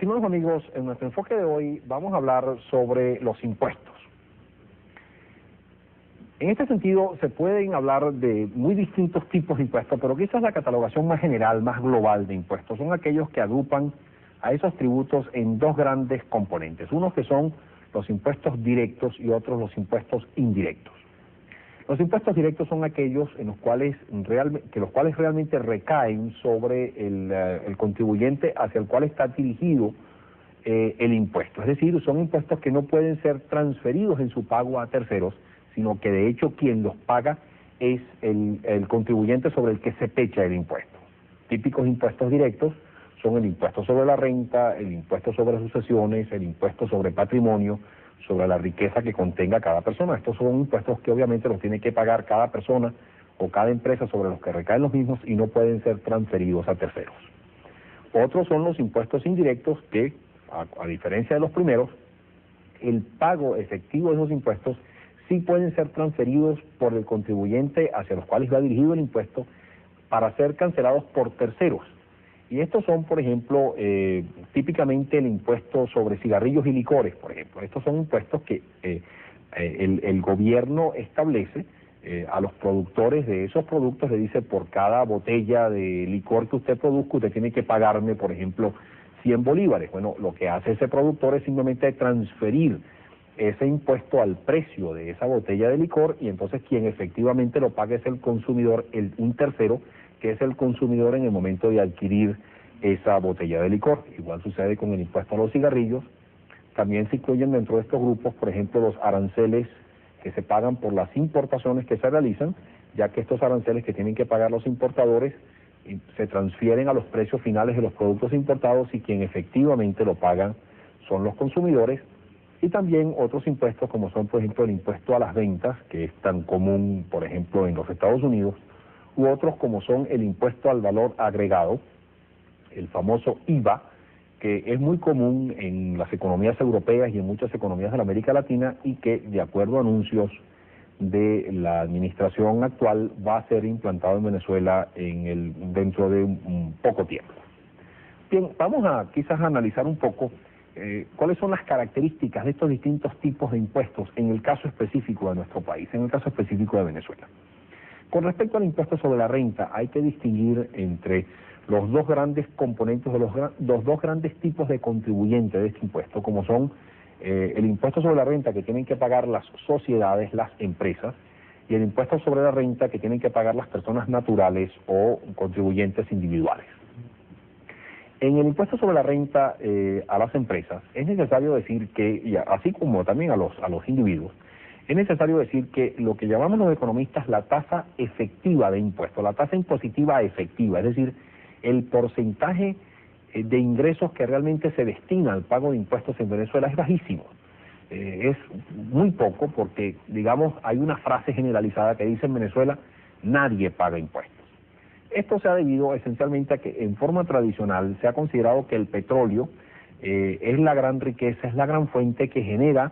Estimados amigos, en nuestro enfoque de hoy vamos a hablar sobre los impuestos. En este sentido se pueden hablar de muy distintos tipos de impuestos, pero quizás la catalogación más general, más global de impuestos son aquellos que agrupan a esos tributos en dos grandes componentes, unos que son los impuestos directos y otros los impuestos indirectos. Los impuestos directos son aquellos en los cuales realmente recaen sobre el contribuyente hacia el cual está dirigido el impuesto. Es decir, son impuestos que no pueden ser transferidos en su pago a terceros, sino que de hecho quien los paga es el contribuyente sobre el que se pecha el impuesto. Típicos impuestos directos son el impuesto sobre la renta, el impuesto sobre sucesiones, el impuesto sobre patrimonio, sobre la riqueza que contenga cada persona. Estos son impuestos que obviamente los tiene que pagar cada persona o cada empresa sobre los que recaen los mismos y no pueden ser transferidos a terceros. Otros son los impuestos indirectos que, a diferencia de los primeros, el pago efectivo de esos impuestos sí pueden ser transferidos por el contribuyente hacia los cuales va dirigido el impuesto para ser cancelados por terceros. Y estos son, por ejemplo, típicamente el impuesto sobre cigarrillos y licores, por ejemplo. Estos son impuestos que el gobierno establece a los productores de esos productos, le dice: por cada botella de licor que usted produzca, usted tiene que pagarme, por ejemplo, 100 bolívares. Bueno, lo que hace ese productor es simplemente transferir ese impuesto al precio de esa botella de licor, y entonces quien efectivamente lo paga es el consumidor, un tercero, que es el consumidor en el momento de adquirir esa botella de licor. Igual sucede con el impuesto a los cigarrillos. También se incluyen dentro de estos grupos, por ejemplo, los aranceles que se pagan por las importaciones que se realizan, ya que estos aranceles que tienen que pagar los importadores se transfieren a los precios finales de los productos importados, y quien efectivamente lo pagan son los consumidores. Y también otros impuestos como son, por ejemplo, el impuesto a las ventas, que es tan común, por ejemplo, en los Estados Unidos, u otros como son el impuesto al valor agregado, el famoso IVA, que es muy común en las economías europeas y en muchas economías de la América Latina, y que, de acuerdo a anuncios de la administración actual, va a ser implantado en Venezuela dentro de un poco tiempo. Bien, vamos a quizás analizar un poco cuáles son las características de estos distintos tipos de impuestos en el caso específico de nuestro país, en el caso específico de Venezuela. Con respecto al impuesto sobre la renta, hay que distinguir entre los dos grandes componentes, los dos grandes tipos de contribuyentes de este impuesto, como son el impuesto sobre la renta que tienen que pagar las sociedades, las empresas, y el impuesto sobre la renta que tienen que pagar las personas naturales o contribuyentes individuales. En el impuesto sobre la renta a las empresas es necesario decir que, y así como también a los individuos, es necesario decir que lo que llamamos los economistas la tasa efectiva de impuesto, la tasa impositiva efectiva, es decir, el porcentaje de ingresos que realmente se destina al pago de impuestos en Venezuela es bajísimo. Es muy poco porque, digamos, hay una frase generalizada que dice: en Venezuela nadie paga impuestos. Esto se ha debido esencialmente a que en forma tradicional se ha considerado que el petróleo es la gran riqueza, es la gran fuente que genera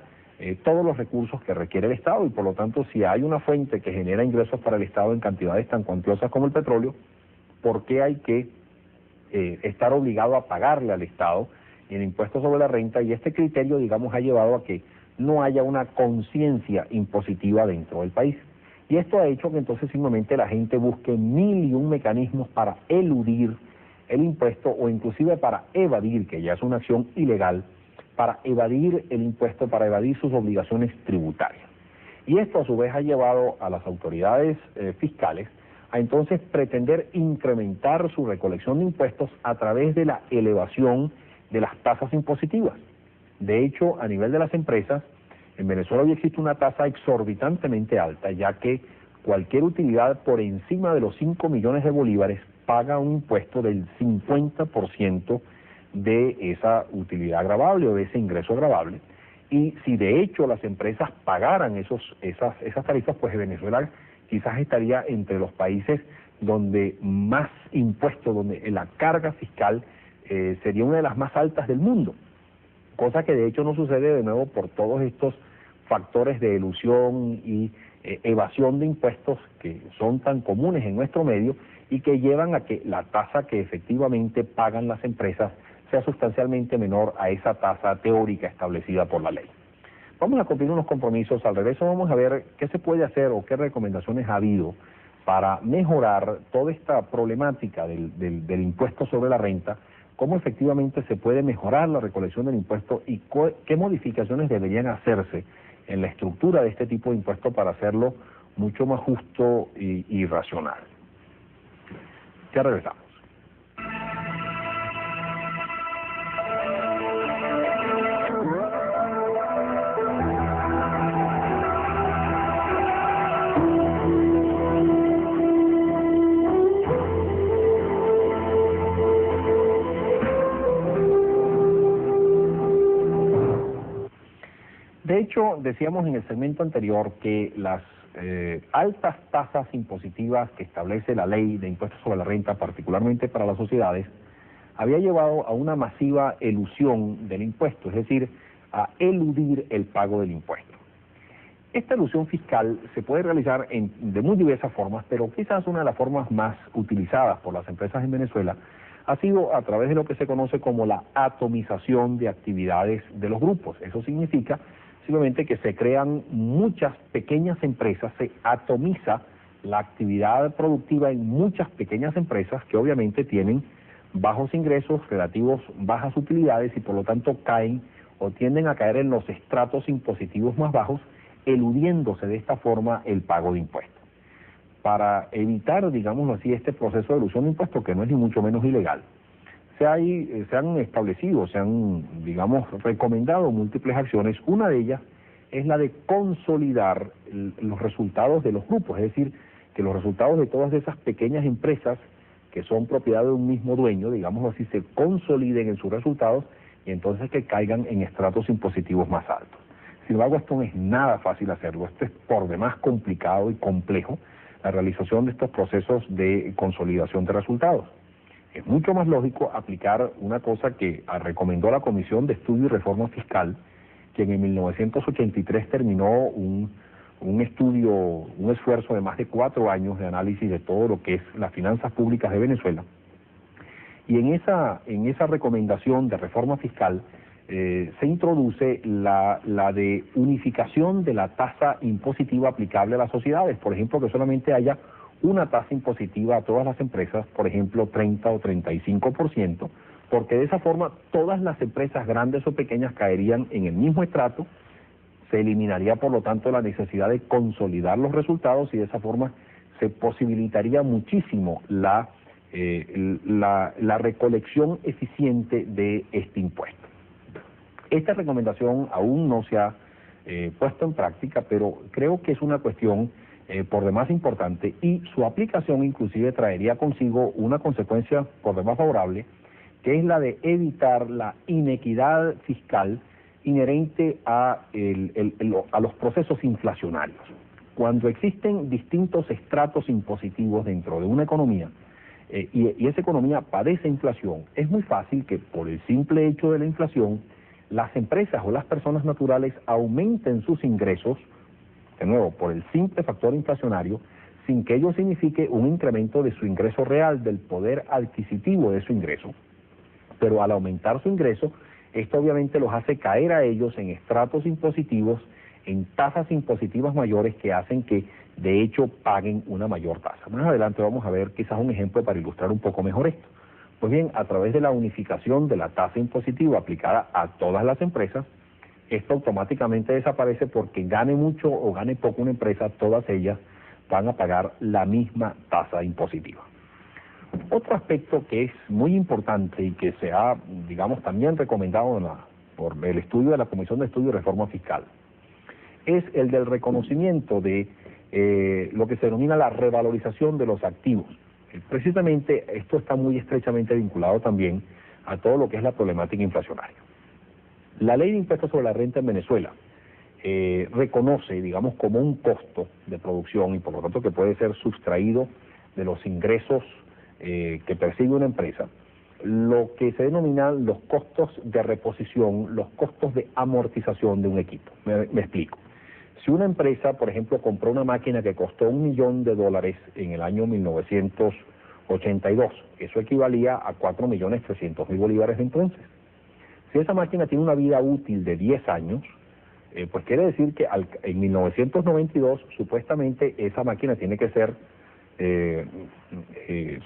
todos los recursos que requiere el Estado, y por lo tanto, si hay una fuente que genera ingresos para el Estado en cantidades tan cuantiosas como el petróleo, ¿por qué hay que estar obligado a pagarle al Estado el impuesto sobre la renta? Y este criterio, digamos, ha llevado a que no haya una conciencia impositiva dentro del país. Y esto ha hecho que entonces simplemente la gente busque 1001 mecanismos para eludir el impuesto, o inclusive para evadir, que ya es una acción ilegal, para evadir el impuesto, para evadir sus obligaciones tributarias. Y esto a su vez ha llevado a las autoridades fiscales a entonces pretender incrementar su recolección de impuestos a través de la elevación de las tasas impositivas. De hecho, a nivel de las empresas, en Venezuela hoy existe una tasa exorbitantemente alta, ya que cualquier utilidad por encima de los 5 millones de bolívares paga un impuesto del 50% de esa utilidad gravable o de ese ingreso gravable. Y si de hecho las empresas pagaran esas tarifas, pues Venezuela quizás estaría entre los países donde más impuestos, donde la carga fiscal sería una de las más altas del mundo, cosa que de hecho no sucede de nuevo por todos estos factores de elusión y evasión de impuestos que son tan comunes en nuestro medio y que llevan a que la tasa que efectivamente pagan las empresas sea sustancialmente menor a esa tasa teórica establecida por la ley. Vamos a cumplir unos compromisos. Al regreso vamos a ver qué se puede hacer o qué recomendaciones ha habido para mejorar toda esta problemática del impuesto sobre la renta, cómo efectivamente se puede mejorar la recolección del impuesto y qué modificaciones deberían hacerse en la estructura de este tipo de impuesto para hacerlo mucho más justo y racional. Ya regresamos. De hecho, decíamos en el segmento anterior que las altas tasas impositivas que establece la ley de impuestos sobre la renta, particularmente para las sociedades, había llevado a una masiva elusión del impuesto, es decir, a eludir el pago del impuesto. Esta elusión fiscal se puede realizar de muy diversas formas, pero quizás una de las formas más utilizadas por las empresas en Venezuela ha sido a través de lo que se conoce como la atomización de actividades de los grupos. Eso significa simplemente que se crean muchas pequeñas empresas, se atomiza la actividad productiva en muchas pequeñas empresas que obviamente tienen bajos ingresos, relativos bajas utilidades y por lo tanto caen o tienden a caer en los estratos impositivos más bajos, eludiéndose de esta forma el pago de impuestos. Para evitar, digámoslo así, este proceso de elusión de impuestos, que no es ni mucho menos ilegal, se han establecido, se han, digamos, recomendado múltiples acciones. Una de ellas es la de consolidar los resultados de los grupos, es decir, que los resultados de todas esas pequeñas empresas que son propiedad de un mismo dueño, digámoslo así, se consoliden en sus resultados y entonces que caigan en estratos impositivos más altos. Sin embargo, esto no es nada fácil hacerlo, esto es por demás complicado y complejo, la realización de estos procesos de consolidación de resultados. Es mucho más lógico aplicar una cosa que recomendó la Comisión de Estudio y Reforma Fiscal, quien en 1983 terminó un estudio, un esfuerzo de más de 4 años de análisis de todo lo que es las finanzas públicas de Venezuela. Y en esa recomendación de reforma fiscal se introduce la de unificación de la tasa impositiva aplicable a las sociedades. Por ejemplo, que solamente haya una tasa impositiva a todas las empresas, por ejemplo 30 o 35%, porque de esa forma todas las empresas grandes o pequeñas caerían en el mismo estrato, se eliminaría por lo tanto la necesidad de consolidar los resultados y de esa forma se posibilitaría muchísimo la recolección eficiente de este impuesto. Esta recomendación aún no se ha puesto en práctica, pero creo que es una cuestión por demás importante y su aplicación inclusive traería consigo una consecuencia por demás favorable, que es la de evitar la inequidad fiscal inherente a los procesos inflacionarios. Cuando existen distintos estratos impositivos dentro de una economía y esa economía padece inflación, es muy fácil que por el simple hecho de la inflación las empresas o las personas naturales aumenten sus ingresos, de nuevo, por el simple factor inflacionario, sin que ello signifique un incremento de su ingreso real, del poder adquisitivo de su ingreso. Pero al aumentar su ingreso, esto obviamente los hace caer a ellos en estratos impositivos, en tasas impositivas mayores que hacen que, de hecho, paguen una mayor tasa. Más adelante vamos a ver quizás un ejemplo para ilustrar un poco mejor esto. Pues bien, a través de la unificación de la tasa impositiva aplicada a todas las empresas, esto automáticamente desaparece porque gane mucho o gane poco una empresa, todas ellas van a pagar la misma tasa impositiva. Otro aspecto que es muy importante y que se ha, digamos, también recomendado por el estudio de la Comisión de Estudio y Reforma Fiscal, es el del reconocimiento de lo que se denomina la revalorización de los activos. Precisamente esto está muy estrechamente vinculado también a todo lo que es la problemática inflacionaria. La ley de impuestos sobre la renta en Venezuela reconoce, digamos, como un costo de producción y por lo tanto que puede ser sustraído de los ingresos que percibe una empresa, lo que se denominan los costos de reposición, los costos de amortización de un equipo. Me explico. Si una empresa, por ejemplo, compró una máquina que costó $1 millón en el año 1980 82. Eso equivalía a 4.300.000 bolívares entonces. Si esa máquina tiene una vida útil de 10 años, pues quiere decir que en 1992 supuestamente esa máquina tiene que ser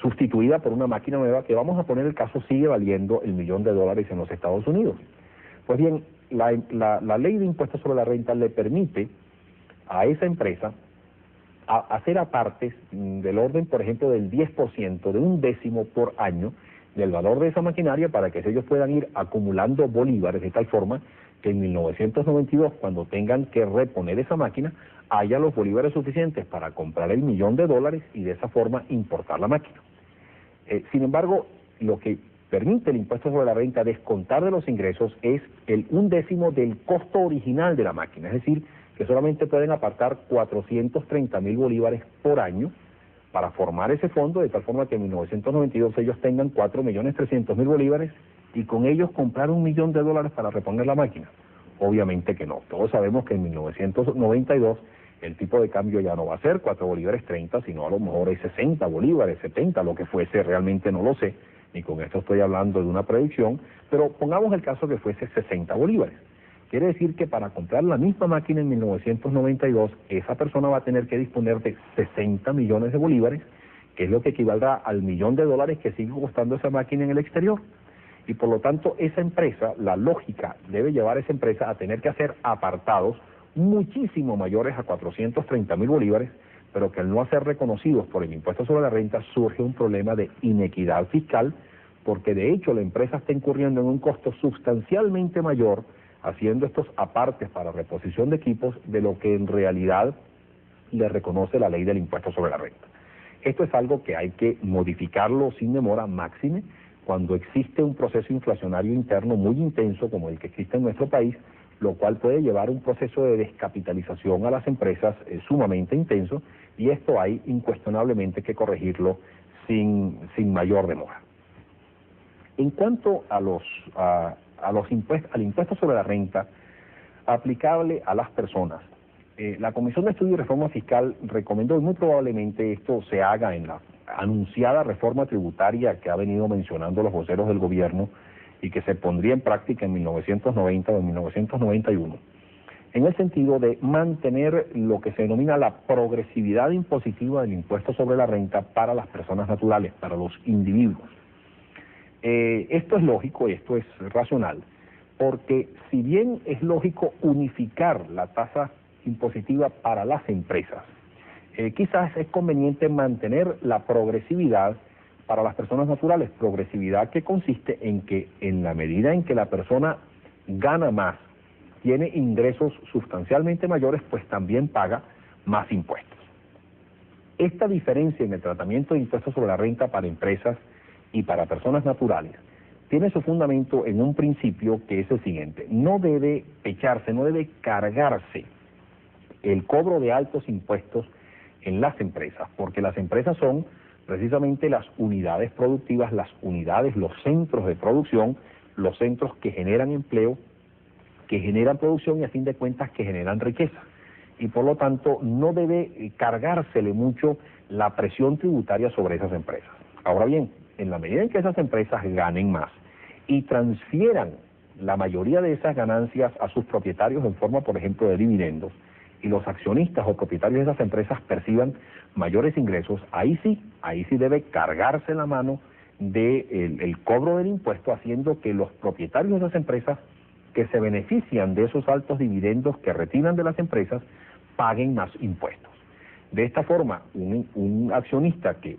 sustituida por una máquina nueva que, vamos a poner el caso, sigue valiendo $1.000.000 en los Estados Unidos. Pues bien, la ley de impuestos sobre la renta le permite a esa empresa hacer apartes del orden, por ejemplo, del 10%, de un décimo por año del valor de esa maquinaria, para que ellos puedan ir acumulando bolívares de tal forma que en 1992, cuando tengan que reponer esa máquina, haya los bolívares suficientes para comprar $1.000.000 y de esa forma importar la máquina. Sin embargo, lo que permite el impuesto sobre la renta descontar de los ingresos es el 1/10 del costo original de la máquina, es decir, que solamente pueden apartar 430.000 bolívares por año para formar ese fondo, de tal forma que en 1992 ellos tengan 4.300.000 bolívares y con ellos comprar $1.000.000 para reponer la máquina. Obviamente que no. Todos sabemos que en 1992 el tipo de cambio ya no va a ser 4 bolívares 30, sino a lo mejor es 60 bolívares, 70, lo que fuese, realmente no lo sé, ni con esto estoy hablando de una predicción, pero pongamos el caso que fuese 60 bolívares. Quiere decir que para comprar la misma máquina en 1992, esa persona va a tener que disponer de 60 millones de bolívares, que es lo que equivaldrá al $1.000.000 que sigue costando esa máquina en el exterior. Y por lo tanto, esa empresa, la lógica debe llevar a esa empresa a tener que hacer apartados muchísimo mayores a 430.000 bolívares, pero que al no ser reconocidos por el impuesto sobre la renta surge un problema de inequidad fiscal, porque de hecho la empresa está incurriendo en un costo sustancialmente mayor haciendo estos apartes para reposición de equipos de lo que en realidad le reconoce la ley del impuesto sobre la renta. Esto es algo que hay que modificarlo sin demora, máxime cuando existe un proceso inflacionario interno muy intenso como el que existe en nuestro país, lo cual puede llevar a un proceso de descapitalización a las empresas sumamente intenso, y esto hay incuestionablemente que corregirlo sin mayor demora. En cuanto al impuesto sobre la renta aplicable a las personas, la Comisión de Estudio y Reforma Fiscal recomendó, y muy probablemente esto se haga en la anunciada reforma tributaria que ha venido mencionando los voceros del gobierno y que se pondría en práctica en 1990 o en 1991, en el sentido de mantener lo que se denomina la progresividad impositiva del impuesto sobre la renta para las personas naturales, para los individuos. Esto es lógico y esto es racional, porque si bien es lógico unificar la tasa impositiva para las empresas, quizás es conveniente mantener la progresividad para las personas naturales, progresividad que consiste en que en la medida en que la persona gana más, tiene ingresos sustancialmente mayores, pues también paga más impuestos. Esta diferencia en el tratamiento de impuestos sobre la renta para empresas y para personas naturales tiene su fundamento en un principio que es el siguiente: no debe pecharse, no debe cargarse el cobro de altos impuestos en las empresas, porque las empresas son precisamente las unidades productivas, las unidades, los centros de producción, los centros que generan empleo, que generan producción y a fin de cuentas que generan riqueza. Y por lo tanto no debe cargársele mucho la presión tributaria sobre esas empresas. Ahora bien, en la medida en que esas empresas ganen más y transfieran la mayoría de esas ganancias a sus propietarios en forma, por ejemplo, de dividendos, y los accionistas o propietarios de esas empresas perciban mayores ingresos, ahí sí debe cargarse la mano del cobro del impuesto, haciendo que los propietarios de esas empresas que se benefician de esos altos dividendos que retiran de las empresas paguen más impuestos. De esta forma, un accionista que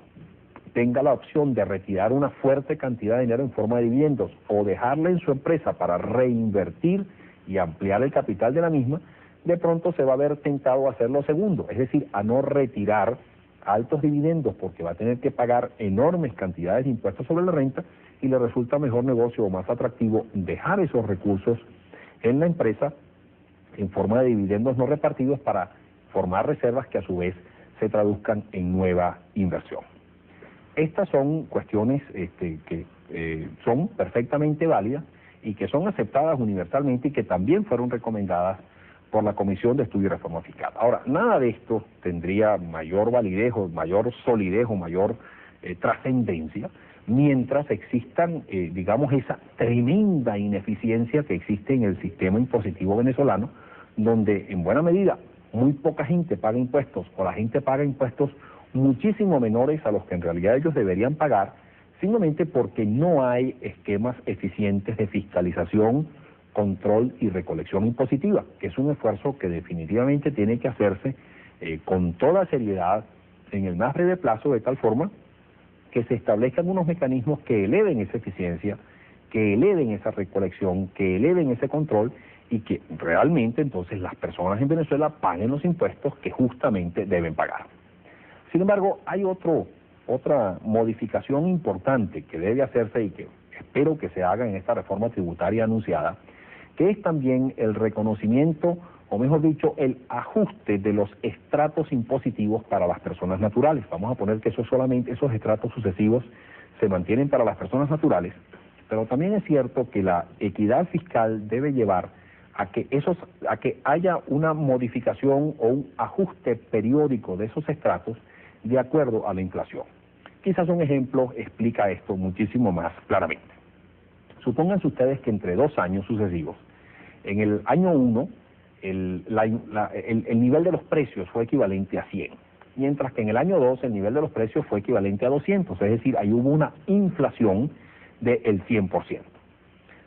tenga la opción de retirar una fuerte cantidad de dinero en forma de dividendos o dejarla en su empresa para reinvertir y ampliar el capital de la misma, de pronto se va a ver tentado a hacer lo segundo, es decir, a no retirar altos dividendos porque va a tener que pagar enormes cantidades de impuestos sobre la renta y le resulta mejor negocio o más atractivo dejar esos recursos en la empresa en forma de dividendos no repartidos para formar reservas que a su vez se traduzcan en nueva inversión. Estas son cuestiones que son perfectamente válidas y que son aceptadas universalmente y que también fueron recomendadas por la Comisión de Estudio y Reforma Fiscal. Ahora, nada de esto tendría mayor validez o mayor solidez o mayor trascendencia, mientras existan, digamos, esa tremenda ineficiencia que existe en el sistema impositivo venezolano, donde en buena medida muy poca gente paga impuestos, o la gente paga impuestos muchísimo menores a los que en realidad ellos deberían pagar, simplemente porque no hay esquemas eficientes de fiscalización, control y recolección impositiva, que es un esfuerzo que definitivamente tiene que hacerse con toda seriedad en el más breve plazo, de tal forma que se establezcan unos mecanismos que eleven esa eficiencia, que eleven esa recolección, que eleven ese control y que realmente entonces las personas en Venezuela paguen los impuestos que justamente deben pagar. Sin embargo, hay otra modificación importante que debe hacerse y que espero que se haga en esta reforma tributaria anunciada, que es también el reconocimiento, o mejor dicho, el ajuste de los estratos impositivos para las personas naturales. Vamos a poner que solamente esos estratos sucesivos se mantienen para las personas naturales, pero también es cierto que la equidad fiscal debe llevar a que haya una modificación o un ajuste periódico de esos estratos de acuerdo a la inflación. Quizás un ejemplo explica esto muchísimo más claramente. Supónganse ustedes que entre 2 años sucesivos, en el año 1, el nivel de los precios fue equivalente a 100, mientras que en el año 2 el nivel de los precios fue equivalente a 200, es decir, ahí hubo una inflación del 100%.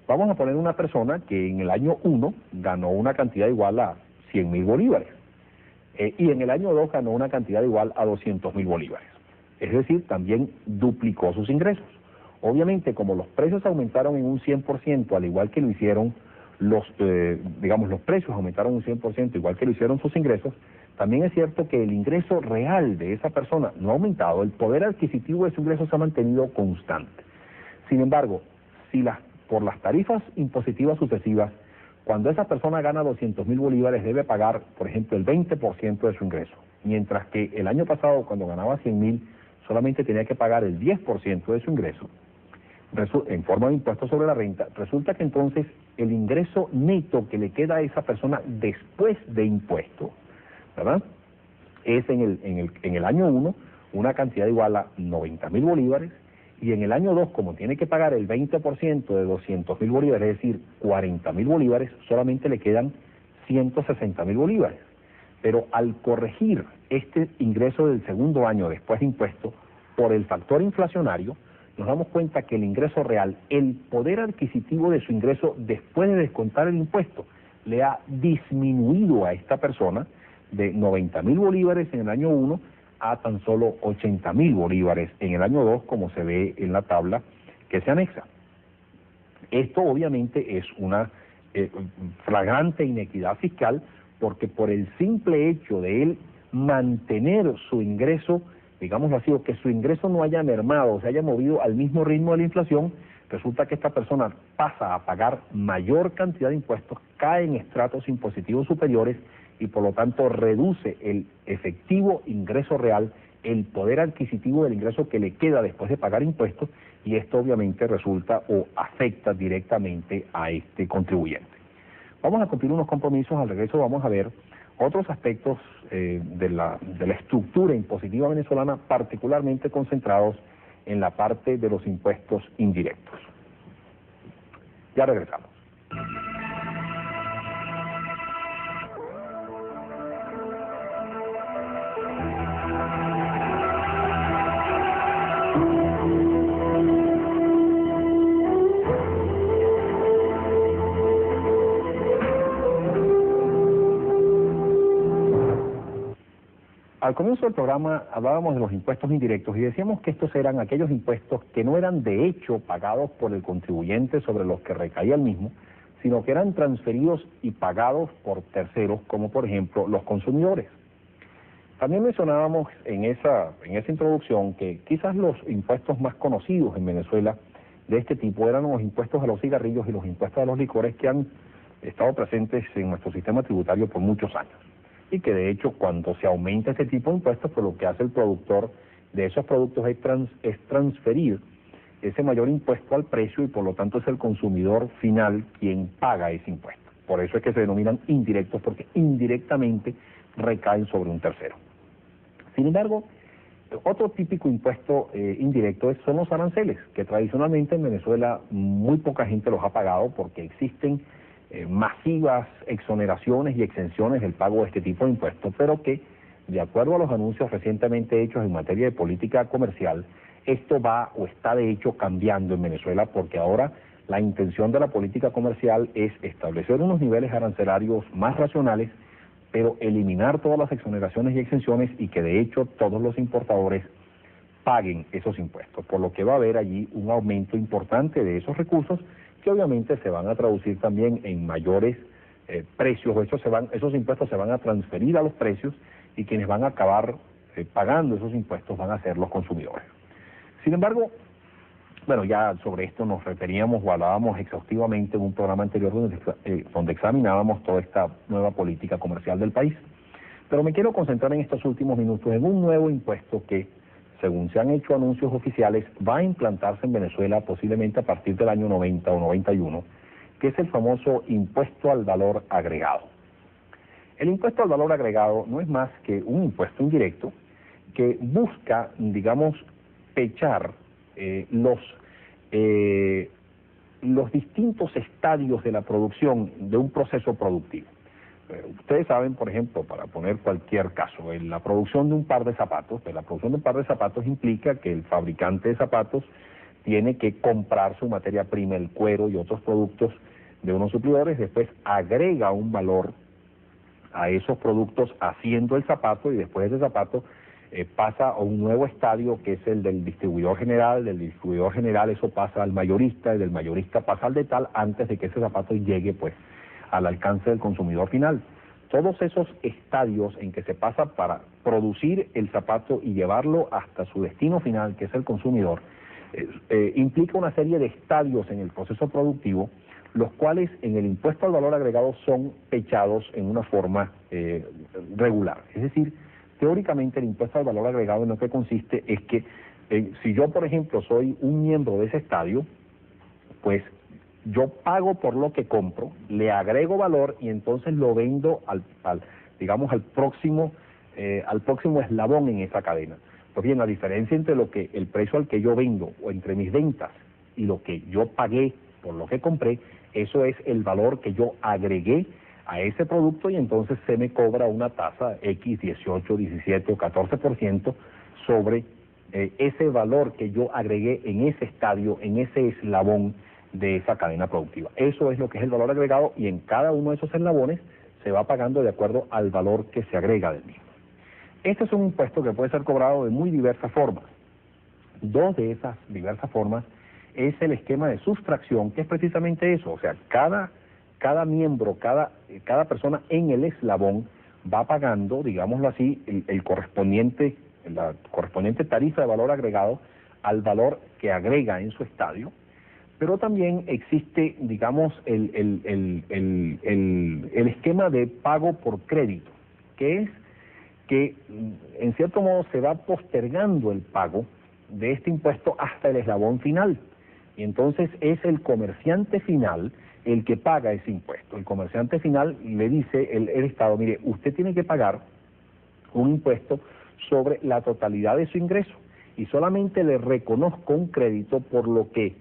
Vamos a poner una persona que en el año 1 ganó una cantidad igual a 100.000 bolívares, y en el año 2 ganó una cantidad igual a 200.000 bolívares. Es decir, también duplicó sus ingresos. Obviamente, como los precios aumentaron en un 100%, al igual que lo hicieron los precios aumentaron un 100%, igual que lo hicieron sus ingresos, también es cierto que el ingreso real de esa persona no ha aumentado, el poder adquisitivo de su ingreso se ha mantenido constante. Sin embargo, por las tarifas impositivas sucesivas, cuando esa persona gana 200.000 bolívares debe pagar, por ejemplo, el 20% de su ingreso, mientras que el año pasado, cuando ganaba 100.000, solamente tenía que pagar el 10% de su ingreso, en forma de impuesto sobre la renta. Resulta que entonces el ingreso neto que le queda a esa persona después de impuesto, ¿verdad?, es en el año 1 una cantidad igual a 90.000 bolívares, y en el año 2, como tiene que pagar el 20% de 200.000 bolívares, es decir, 40.000 bolívares, solamente le quedan 160.000 bolívares. Pero al corregir este ingreso del segundo año después de impuesto por el factor inflacionario, nos damos cuenta que el ingreso real, el poder adquisitivo de su ingreso después de descontar el impuesto, le ha disminuido a esta persona de 90.000 bolívares en el año 1 a tan solo 80.000 bolívares en el año 2, como se ve en la tabla que se anexa. Esto obviamente es una flagrante inequidad fiscal, porque por el simple hecho de él mantener su ingreso, digámoslo así, o que su ingreso no haya mermado, o se haya movido al mismo ritmo de la inflación, resulta que esta persona pasa a pagar mayor cantidad de impuestos, cae en estratos impositivos superiores y por lo tanto reduce el efectivo ingreso real, el poder adquisitivo del ingreso que le queda después de pagar impuestos, y esto obviamente resulta o afecta directamente a este contribuyente. Vamos a cumplir unos compromisos, al regreso vamos a ver otros aspectos de la estructura impositiva venezolana, particularmente concentrados en la parte de los impuestos indirectos. Ya regresamos. Al comienzo del programa hablábamos de los impuestos indirectos y decíamos que estos eran aquellos impuestos que no eran de hecho pagados por el contribuyente sobre los que recaía el mismo, sino que eran transferidos y pagados por terceros, como por ejemplo los consumidores. También mencionábamos en esa introducción que quizás los impuestos más conocidos en Venezuela de este tipo eran los impuestos a los cigarrillos y los impuestos a los licores, que han estado presentes en nuestro sistema tributario por muchos años. Y que de hecho cuando se aumenta este tipo de impuestos, pues lo que hace el productor de esos productos es transferir ese mayor impuesto al precio, y por lo tanto es el consumidor final quien paga ese impuesto. Por eso es que se denominan indirectos, porque indirectamente recaen sobre un tercero. Sin embargo, Otro típico impuesto indirecto son los aranceles, que tradicionalmente en Venezuela muy poca gente los ha pagado porque existen masivas exoneraciones y exenciones del pago de este tipo de impuestos, pero que, de acuerdo a los anuncios recientemente hechos en materia de política comercial, esto va o está de hecho cambiando en Venezuela, porque ahora la intención de la política comercial es establecer unos niveles arancelarios más racionales, pero eliminar todas las exoneraciones y exenciones y que de hecho todos los importadores paguen esos impuestos, por lo que va a haber allí un aumento importante de esos recursos que obviamente se van a traducir también en mayores precios, o esos impuestos se van a transferir a los precios y quienes van a acabar pagando esos impuestos van a ser los consumidores. Sin embargo, bueno, ya sobre esto nos referíamos o hablábamos exhaustivamente en un programa anterior donde examinábamos toda esta nueva política comercial del país. Pero me quiero concentrar en estos últimos minutos en un nuevo impuesto que, según se han hecho anuncios oficiales, va a implantarse en Venezuela posiblemente a partir del año 90 o 91, que es el famoso impuesto al valor agregado. El impuesto al valor agregado no es más que un impuesto indirecto que busca, digamos, pechar los distintos estadios de la producción de un proceso productivo. Ustedes saben, por ejemplo, para poner cualquier caso, en la producción de un par de zapatos, implica que el fabricante de zapatos tiene que comprar su materia prima, el cuero y otros productos de unos suplidores, después agrega un valor a esos productos haciendo el zapato y después ese zapato pasa a un nuevo estadio que es el del distribuidor general eso pasa al mayorista y del mayorista pasa al de tal antes de que ese zapato llegue pues al alcance del consumidor final. Todos esos estadios en que se pasa para producir el zapato y llevarlo hasta su destino final, que es el consumidor, implica una serie de estadios en el proceso productivo, los cuales en el impuesto al valor agregado son pechados en una forma regular. Es decir, teóricamente el impuesto al valor agregado en lo que consiste es que si yo, por ejemplo, soy un miembro de ese estadio, pues yo pago por lo que compro, le agrego valor y entonces lo vendo al próximo eslabón en esa cadena. Pues bien, la diferencia entre el precio al que yo vendo o entre mis ventas y lo que yo pagué por lo que compré, eso es el valor que yo agregué a ese producto y entonces se me cobra una tasa X, 18, 17 o 14% sobre ese valor que yo agregué en ese estadio, en ese eslabón de esa cadena productiva. Eso es lo que es el valor agregado y en cada uno de esos eslabones se va pagando de acuerdo al valor que se agrega del mismo. Este es un impuesto que puede ser cobrado de muy diversas formas. Dos de esas diversas formas es el esquema de sustracción, que es precisamente eso, o sea, cada miembro, cada persona en el eslabón va pagando, digámoslo así, la correspondiente tarifa de valor agregado al valor que agrega en su estadio, pero también existe, digamos, el esquema de pago por crédito, que es que en cierto modo se va postergando el pago de este impuesto hasta el eslabón final. Y entonces es el comerciante final el que paga ese impuesto. El comerciante final le dice el Estado, mire, usted tiene que pagar un impuesto sobre la totalidad de su ingreso y solamente le reconozco un crédito por lo que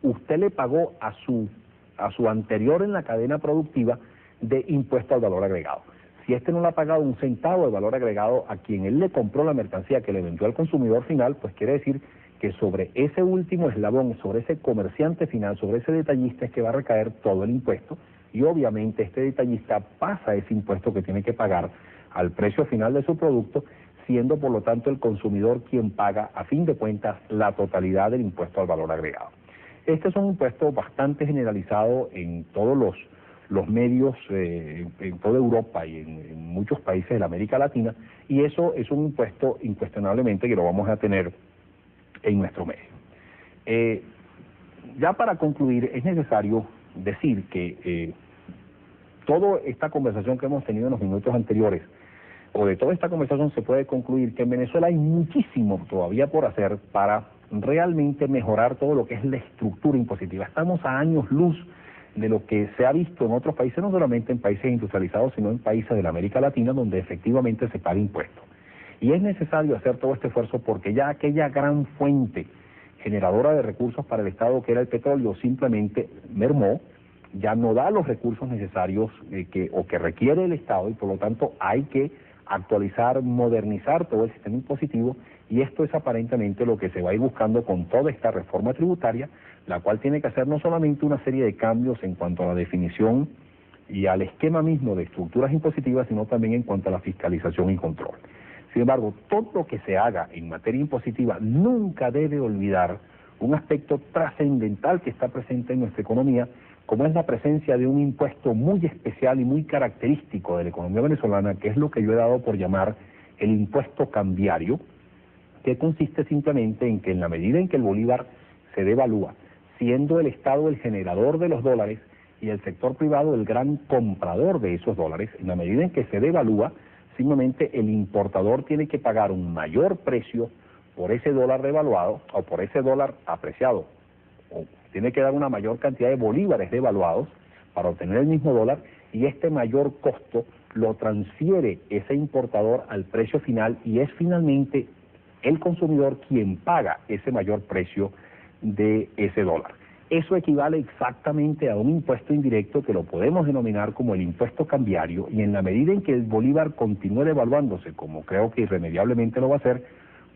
usted le pagó a su anterior en la cadena productiva de impuesto al valor agregado. Si este no le ha pagado un centavo de valor agregado a quien él le compró la mercancía que le vendió al consumidor final, pues quiere decir que sobre ese último eslabón, sobre ese comerciante final, sobre ese detallista es que va a recaer todo el impuesto y obviamente este detallista pasa ese impuesto que tiene que pagar al precio final de su producto, siendo por lo tanto el consumidor quien paga a fin de cuentas la totalidad del impuesto al valor agregado. Este es un impuesto bastante generalizado en todos los medios, en toda Europa y en muchos países de la América Latina, y eso es un impuesto incuestionablemente que lo vamos a tener en nuestro medio. Ya para concluir, es necesario decir que toda esta conversación que hemos tenido en los minutos anteriores, o de toda esta conversación se puede concluir que en Venezuela hay muchísimo todavía por hacer para realmente mejorar todo lo que es la estructura impositiva. Estamos a años luz de lo que se ha visto en otros países, no solamente en países industrializados, sino en países de la América Latina, donde efectivamente se paga impuestos. Y es necesario hacer todo este esfuerzo porque ya aquella gran fuente generadora de recursos para el Estado, que era el petróleo, simplemente mermó, ya no da los recursos necesarios que requiere el Estado, y por lo tanto hay que actualizar, modernizar todo el sistema impositivo, y esto es aparentemente lo que se va a ir buscando con toda esta reforma tributaria, la cual tiene que hacer no solamente una serie de cambios en cuanto a la definición y al esquema mismo de estructuras impositivas, sino también en cuanto a la fiscalización y control. Sin embargo, todo lo que se haga en materia impositiva nunca debe olvidar un aspecto trascendental que está presente en nuestra economía, como es la presencia de un impuesto muy especial y muy característico de la economía venezolana, que es lo que yo he dado por llamar el impuesto cambiario, que consiste simplemente en que en la medida en que el bolívar se devalúa, siendo el Estado el generador de los dólares y el sector privado el gran comprador de esos dólares, en la medida en que se devalúa, simplemente el importador tiene que pagar un mayor precio por ese dólar devaluado o por ese dólar apreciado, o tiene que dar una mayor cantidad de bolívares devaluados para obtener el mismo dólar, y este mayor costo lo transfiere ese importador al precio final, y es finalmente el consumidor quien paga ese mayor precio de ese dólar. Eso equivale exactamente a un impuesto indirecto que lo podemos denominar como el impuesto cambiario, y en la medida en que el bolívar continúe devaluándose, como creo que irremediablemente lo va a hacer,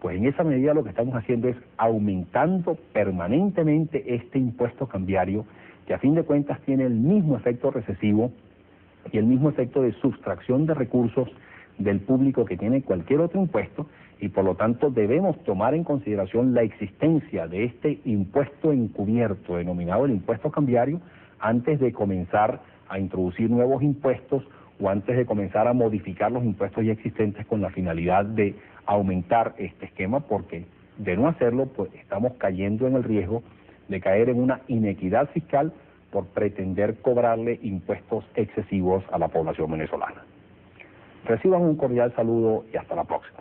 pues en esa medida lo que estamos haciendo es aumentando permanentemente este impuesto cambiario, que a fin de cuentas tiene el mismo efecto recesivo y el mismo efecto de sustracción de recursos del público que tiene cualquier otro impuesto, y por lo tanto debemos tomar en consideración la existencia de este impuesto encubierto denominado el impuesto cambiario antes de comenzar a introducir nuevos impuestos o antes de comenzar a modificar los impuestos ya existentes con la finalidad de aumentar este esquema, porque de no hacerlo pues estamos cayendo en el riesgo de caer en una inequidad fiscal por pretender cobrarle impuestos excesivos a la población venezolana. Reciban un cordial saludo y hasta la próxima.